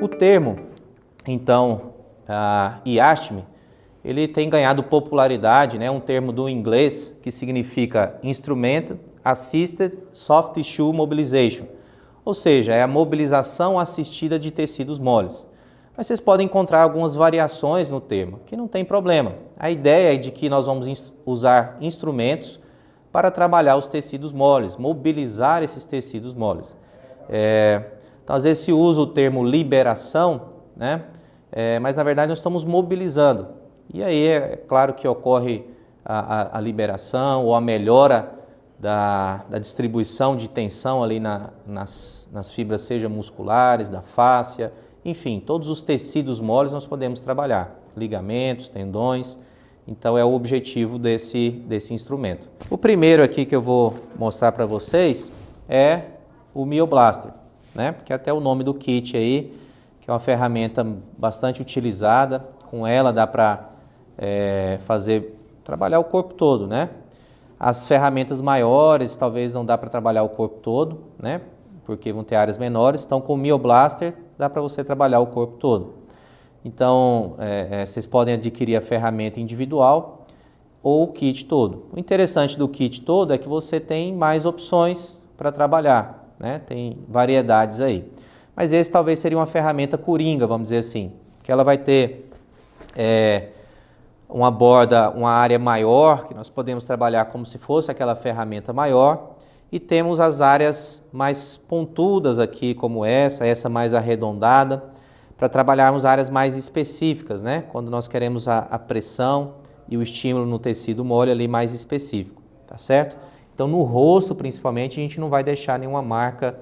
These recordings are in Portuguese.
O termo, então, IASTM, ele tem ganhado popularidade, né? Um termo do inglês que significa Instrument Assisted Soft Tissue Mobilization, ou seja, é a mobilização assistida de tecidos moles. Mas vocês podem encontrar algumas variações no termo, que não tem problema. A ideia é de que nós vamos usar instrumentos para trabalhar os tecidos moles, mobilizar esses tecidos moles. Então, às vezes se usa o termo liberação, né? Mas na verdade nós estamos mobilizando. E aí é claro que ocorre a liberação ou a melhora da distribuição de tensão ali nas fibras, seja musculares, da fáscia, enfim, todos os tecidos moles nós podemos trabalhar, ligamentos, tendões. Então é o objetivo desse instrumento. O primeiro aqui que eu vou mostrar para vocês é o Myoblaster, né? Porque até o nome do kit aí, que é uma ferramenta bastante utilizada. Com ela dá para trabalhar o corpo todo, né? As ferramentas maiores talvez não dá para trabalhar o corpo todo, né? Porque vão ter áreas menores. Então com o Myoblaster dá para você trabalhar o corpo todo. Então, vocês podem adquirir a ferramenta individual ou o kit todo. O interessante do kit todo é que você tem mais opções para trabalhar, né? Tem variedades aí. Mas esse talvez seria uma ferramenta coringa, vamos dizer assim, que ela vai ter uma borda, uma área maior, que nós podemos trabalhar como se fosse aquela ferramenta maior, e temos as áreas mais pontudas aqui, como essa mais arredondada, para trabalharmos áreas mais específicas, né? Quando nós queremos a pressão e o estímulo no tecido mole ali mais específico, tá certo? Então no rosto, principalmente, a gente não vai deixar nenhuma marca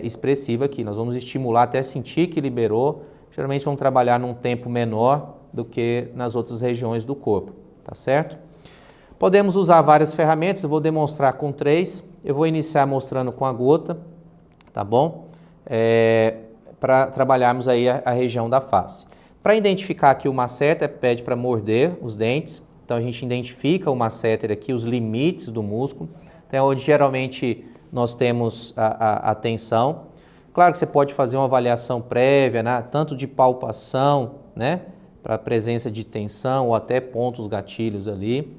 expressiva aqui. Nós vamos estimular até sentir que liberou. Geralmente vamos trabalhar num tempo menor do que nas outras regiões do corpo, tá certo? Podemos usar várias ferramentas, eu vou demonstrar com 3. Eu vou iniciar mostrando com a gota, tá bom? Para trabalharmos aí a região da face. Para identificar aqui o masseter, pede para morder os dentes. Então a gente identifica o masseter aqui, os limites do músculo. Então onde geralmente nós temos a tensão. Claro que você pode fazer uma avaliação prévia, né? Tanto de palpação, né? Para a presença de tensão ou até pontos gatilhos ali,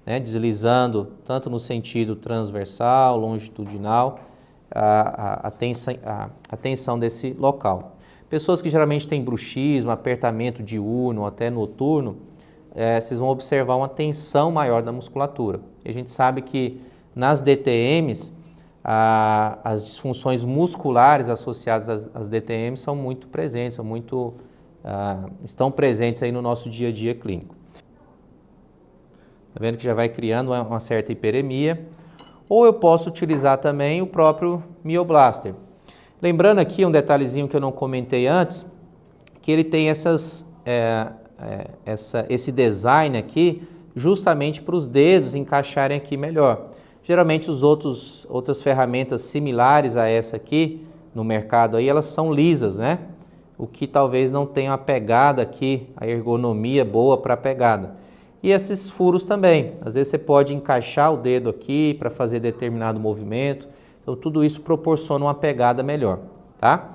né? Deslizando tanto no sentido transversal, longitudinal, a tensão desse local. Pessoas que geralmente têm bruxismo, apertamento diurno, até noturno, vocês vão observar uma tensão maior da musculatura. E a gente sabe que nas DTMs, as disfunções musculares associadas às DTMs são muito presentes, estão presentes aí no nosso dia a dia clínico. Tá vendo que já vai criando uma certa hiperemia. Ou eu posso utilizar também o próprio Myoblaster. Lembrando aqui um detalhezinho que eu não comentei antes, que ele tem esse design aqui justamente para os dedos encaixarem aqui melhor. Geralmente outras ferramentas similares a essa aqui no mercado aí, elas são lisas, né? O que talvez não tenha a pegada aqui, a ergonomia boa para a pegada. E esses furos também. Às vezes você pode encaixar o dedo aqui para fazer determinado movimento. Então tudo isso proporciona uma pegada melhor, tá?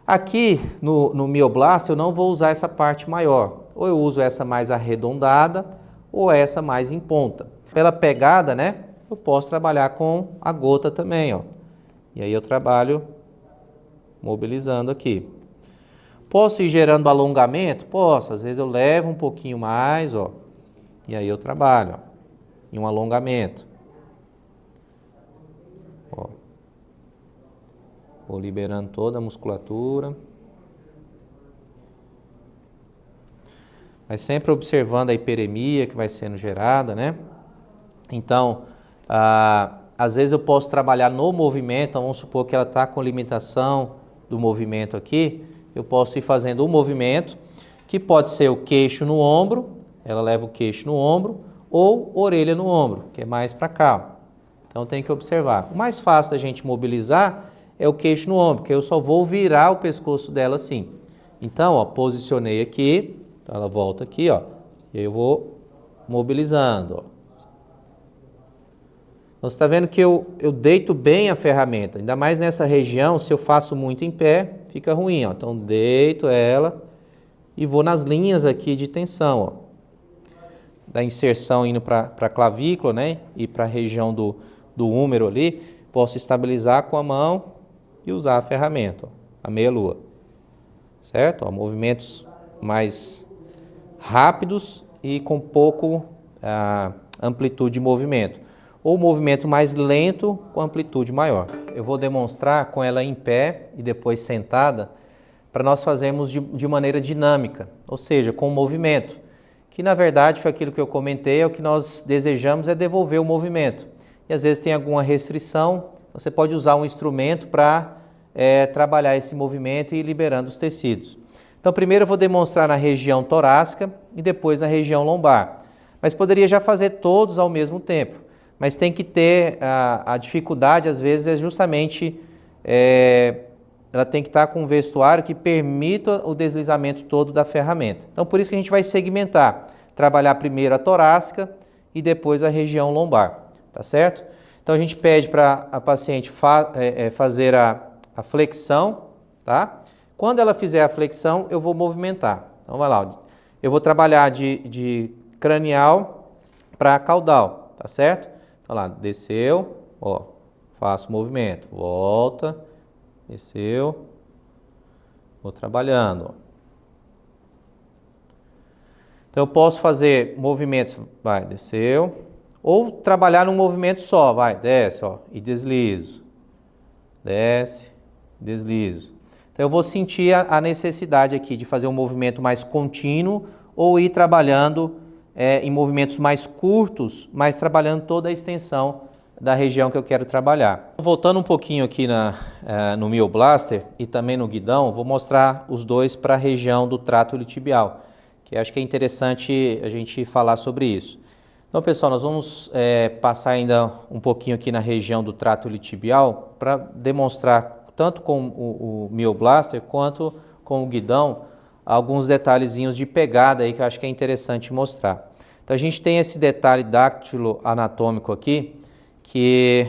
Aqui no Myoblaster eu não vou usar essa parte maior. Ou eu uso essa mais arredondada ou essa mais em ponta. Pela pegada, né? Eu posso trabalhar com a gota também, ó. E aí eu trabalho mobilizando aqui. Posso ir gerando alongamento? Posso. Às vezes eu levo um pouquinho mais, ó. E aí eu trabalho, ó, em um alongamento. Ó. Vou liberando toda a musculatura. Mas sempre observando a hiperemia que vai sendo gerada, né? Então, às vezes eu posso trabalhar no movimento, então vamos supor que ela está com limitação do movimento aqui, eu posso ir fazendo o movimento, que pode ser o queixo no ombro, ela leva o queixo no ombro, ou orelha no ombro, que é mais para cá. Então tem que observar. O mais fácil da gente mobilizar é o queixo no ombro, porque eu só vou virar o pescoço dela assim. Então, ó, posicionei aqui, então ela volta aqui, ó, e aí eu vou mobilizando, ó. Então, você está vendo que eu deito bem a ferramenta, ainda mais nessa região, se eu faço muito em pé, fica ruim, ó. Então, deito ela e vou nas linhas aqui de tensão, ó. Da inserção indo para a clavícula, né? E para a região do úmero ali. Posso estabilizar com a mão e usar a ferramenta, ó, a meia-lua. Certo? Ó, movimentos mais rápidos e com pouco amplitude de movimento. Ou movimento mais lento com amplitude maior. Eu vou demonstrar com ela em pé e depois sentada para nós fazermos de maneira dinâmica, ou seja, com movimento, que na verdade foi aquilo que eu comentei, é o que nós desejamos é devolver o movimento. E às vezes tem alguma restrição, você pode usar um instrumento para trabalhar esse movimento e ir liberando os tecidos. Então primeiro eu vou demonstrar na região torácica e depois na região lombar. Mas poderia já fazer todos ao mesmo tempo. Mas tem que ter a dificuldade, às vezes, é justamente ela tem que estar com um vestuário que permita o deslizamento todo da ferramenta. Então, por isso que a gente vai segmentar, trabalhar primeiro a torácica e depois a região lombar, tá certo? Então, a gente pede para a paciente fazer a flexão, tá? Quando ela fizer a flexão, eu vou movimentar. Então, vai lá, eu vou trabalhar de cranial para caudal, tá certo? Então lá, desceu, ó, faço o movimento, volta, desceu, vou trabalhando, ó. Então eu posso fazer movimentos, vai, desceu, ou trabalhar num movimento só, vai, desce, ó, e deslizo, desce, deslizo. Então eu vou sentir a necessidade aqui de fazer um movimento mais contínuo ou ir trabalhando em movimentos mais curtos, mas trabalhando toda a extensão da região que eu quero trabalhar. Voltando um pouquinho aqui no Myoblaster e também no guidão, vou mostrar os dois para a região do trato iliotibial, que acho que é interessante a gente falar sobre isso. Então, pessoal, nós vamos passar ainda um pouquinho aqui na região do trato iliotibial para demonstrar, tanto com o Myoblaster quanto com o guidão, alguns detalhezinhos de pegada aí que eu acho que é interessante mostrar. Então a gente tem esse detalhe dáctilo anatômico aqui, que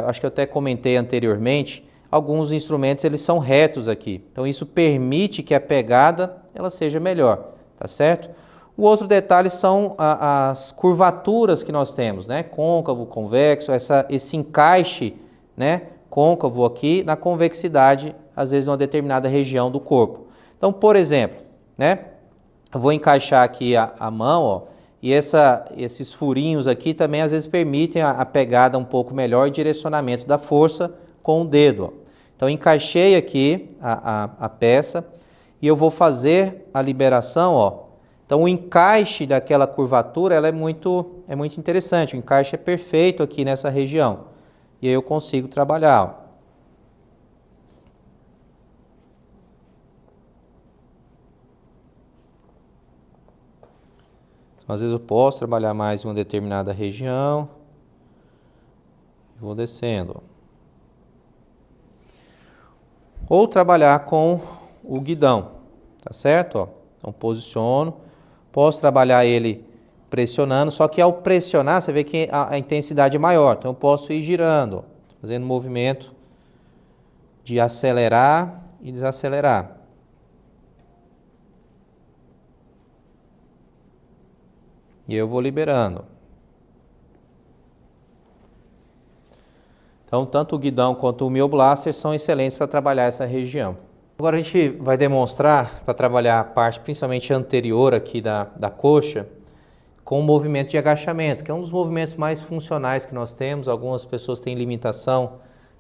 acho que eu até comentei anteriormente, alguns instrumentos eles são retos aqui. Então isso permite que a pegada ela seja melhor, tá certo? O outro detalhe são as curvaturas que nós temos, né? Côncavo, convexo, esse encaixe, né? Côncavo aqui na convexidade, às vezes, em uma determinada região do corpo. Então, por exemplo, né? Eu vou encaixar aqui a mão, ó, e esses furinhos aqui também às vezes permitem a pegada um pouco melhor e direcionamento da força com o dedo, ó. Então, encaixei aqui a peça e eu vou fazer a liberação, ó. Então, o encaixe daquela curvatura ela é muito interessante, o encaixe é perfeito aqui nessa região. E aí eu consigo trabalhar, ó. Então, às vezes eu posso trabalhar mais em uma determinada região. Vou descendo, ó. Ou trabalhar com o guidão, tá certo? Ó. Então posiciono, posso trabalhar ele pressionando, só que ao pressionar você vê que a intensidade é maior, então eu posso ir girando, ó, fazendo um movimento de acelerar e desacelerar. E eu vou liberando. Então, tanto o guidão quanto o Myoblaster são excelentes para trabalhar essa região. Agora a gente vai demonstrar, para trabalhar a parte principalmente anterior aqui da coxa, com o movimento de agachamento, que é um dos movimentos mais funcionais que nós temos. Algumas pessoas têm limitação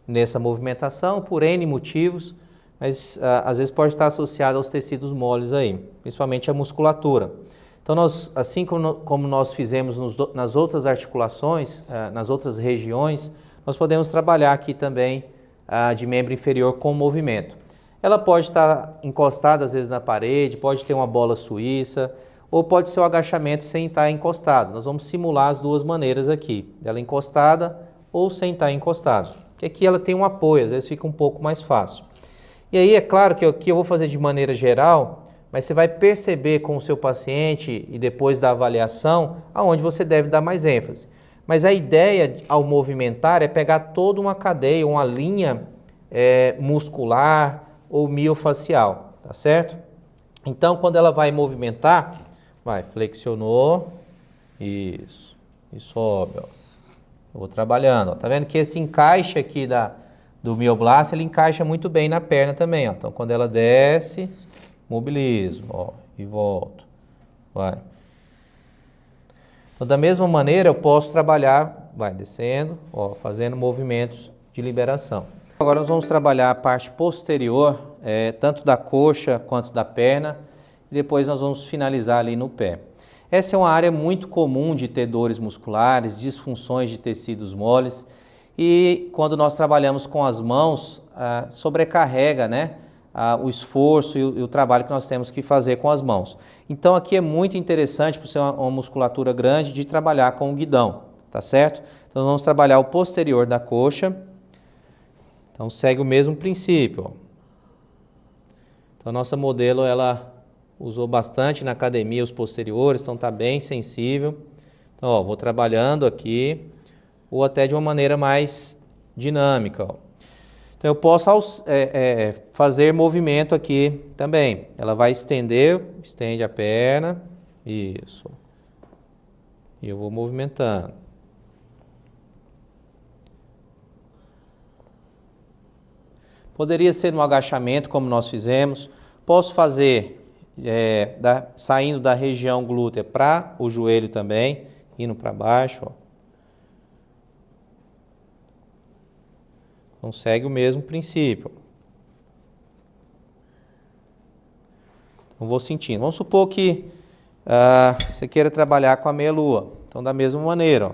nessa movimentação por N motivos, mas às vezes pode estar associado aos tecidos moles aí, principalmente a musculatura. Então, nós, assim como nós fizemos nas outras articulações, nas outras regiões, nós podemos trabalhar aqui também de membro inferior com movimento. Ela pode estar encostada às vezes na parede, pode ter uma bola suíça, ou pode ser o agachamento sem estar encostado. Nós vamos simular as duas maneiras aqui, ela encostada ou sem estar encostado. Porque aqui ela tem um apoio, às vezes fica um pouco mais fácil. E aí é claro que aqui eu vou fazer de maneira geral, mas você vai perceber com o seu paciente e depois da avaliação aonde você deve dar mais ênfase. Mas a ideia ao movimentar é pegar toda uma cadeia, uma linha muscular, ou miofacial, tá certo? Então, quando ela vai movimentar, vai, flexionou, isso, e sobe, ó. Eu vou trabalhando, ó. Tá vendo que esse encaixe aqui do mioblasto, ele encaixa muito bem na perna também, ó. Então, quando ela desce, mobilizo, ó, e volto, vai. Então, da mesma maneira, eu posso trabalhar, vai, descendo, ó, fazendo movimentos de liberação. Agora nós vamos trabalhar a parte posterior, tanto da coxa quanto da perna, e depois nós vamos finalizar ali no pé. Essa é uma área muito comum de ter dores musculares, disfunções de tecidos moles, e quando nós trabalhamos com as mãos, sobrecarrega, né, o esforço e o trabalho que nós temos que fazer com as mãos. Então aqui é muito interessante, por ser uma musculatura grande, de trabalhar com o guidão, tá certo? Então vamos trabalhar o posterior da coxa. Então segue o mesmo princípio, ó. Então a nossa modelo, ela usou bastante na academia os posteriores, então está bem sensível. Então, ó, vou trabalhando aqui, ou até de uma maneira mais dinâmica, ó. Então eu posso fazer movimento aqui também. Ela vai estender, estende a perna, isso. E eu vou movimentando. Poderia ser no agachamento, como nós fizemos. Posso fazer saindo da região glútea para o joelho também, indo para baixo, ó. Então segue o mesmo princípio. Então vou sentindo. Vamos supor que você queira trabalhar com a meia-lua. Então da mesma maneira, ó.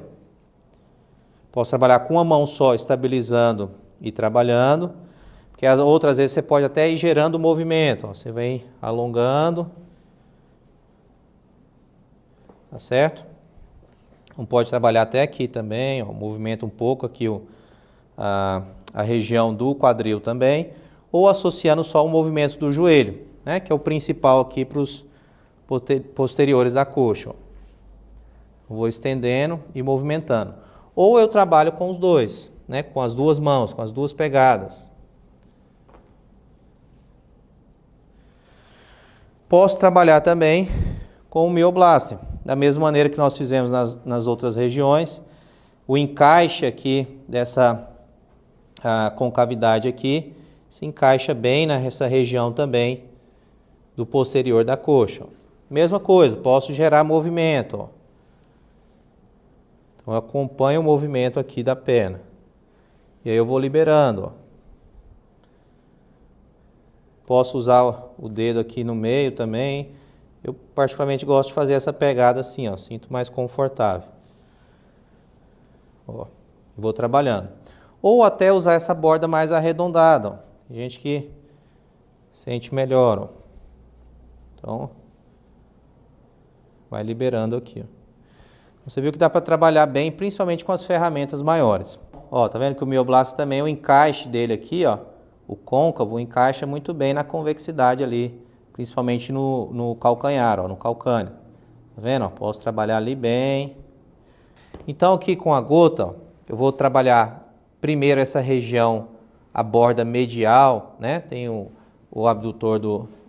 Posso trabalhar com uma mão só, estabilizando e trabalhando. Porque as outras vezes você pode até ir gerando movimento, ó. Você vem alongando, tá certo? Então pode trabalhar até aqui também, ó. Movimenta um pouco aqui a região do quadril também, ou associando só o movimento do joelho, né? Que é o principal aqui para os posteriores da coxa, ó. Vou estendendo e movimentando. Ou eu trabalho com os dois, né? Com as duas mãos, com as duas pegadas. Posso trabalhar também com o mioblástio, da mesma maneira que nós fizemos nas outras regiões. O encaixe aqui dessa concavidade aqui se encaixa bem nessa região também do posterior da coxa. Mesma coisa, posso gerar movimento, ó. Então eu acompanho o movimento aqui da perna. E aí eu vou liberando, ó. Posso usar o dedo aqui no meio também. Eu particularmente gosto de fazer essa pegada assim, ó. Sinto mais confortável. Ó, vou trabalhando. Ou até usar essa borda mais arredondada, ó. Tem gente que sente melhor, ó. Então, vai liberando aqui, ó. Você viu que dá para trabalhar bem, principalmente com as ferramentas maiores. Ó, tá vendo que o mioblástio também, o encaixe dele aqui, ó, o côncavo encaixa muito bem na convexidade ali, principalmente no calcanhar, ó, no calcâneo. Tá vendo? Ó, posso trabalhar ali bem. Então aqui com a gota, ó, eu vou trabalhar primeiro essa região, a borda medial, né? Tem o abdutor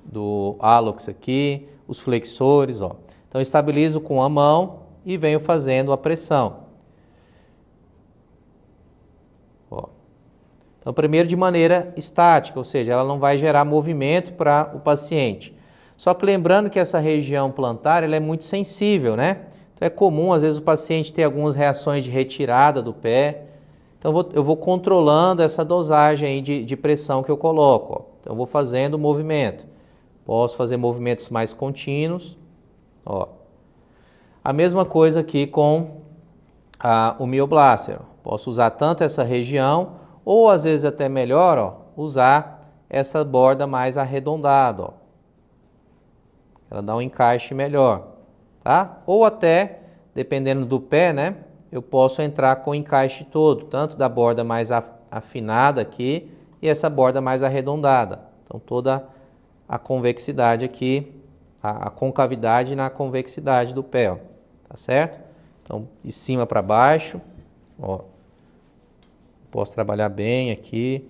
do hálux aqui, os flexores, ó. Então eu estabilizo com a mão e venho fazendo a pressão. Ó. Então, primeiro de maneira estática, ou seja, ela não vai gerar movimento para o paciente. Só que lembrando que essa região plantar ela é muito sensível, né? Então é comum, às vezes, o paciente ter algumas reações de retirada do pé. Então eu vou controlando essa dosagem aí de pressão que eu coloco, ó. Então eu vou fazendo o movimento. Posso fazer movimentos mais contínuos, ó. A mesma coisa aqui com o mioblástio. Posso usar tanto essa região, ou às vezes até melhor, ó, usar essa borda mais arredondada, ó. Ela dá um encaixe melhor, tá? Ou até, dependendo do pé, né, eu posso entrar com o encaixe todo, tanto da borda mais afinada aqui e essa borda mais arredondada. Então toda a convexidade aqui, a concavidade na convexidade do pé, ó. Tá certo? Então, de cima para baixo, ó. Posso trabalhar bem aqui.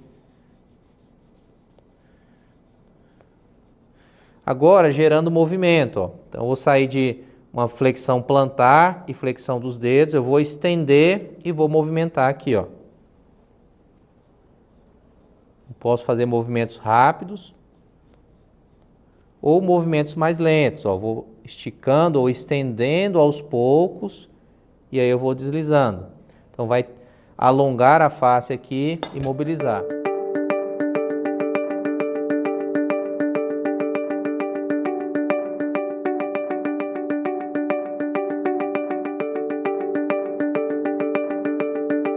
Agora, gerando movimento, ó. Então, eu vou sair de uma flexão plantar e flexão dos dedos, eu vou estender e vou movimentar aqui, ó. Posso fazer movimentos rápidos ou movimentos mais lentos, ó. Vou esticando ou estendendo aos poucos e aí eu vou deslizando. Então, vai alongar a face aqui e mobilizar.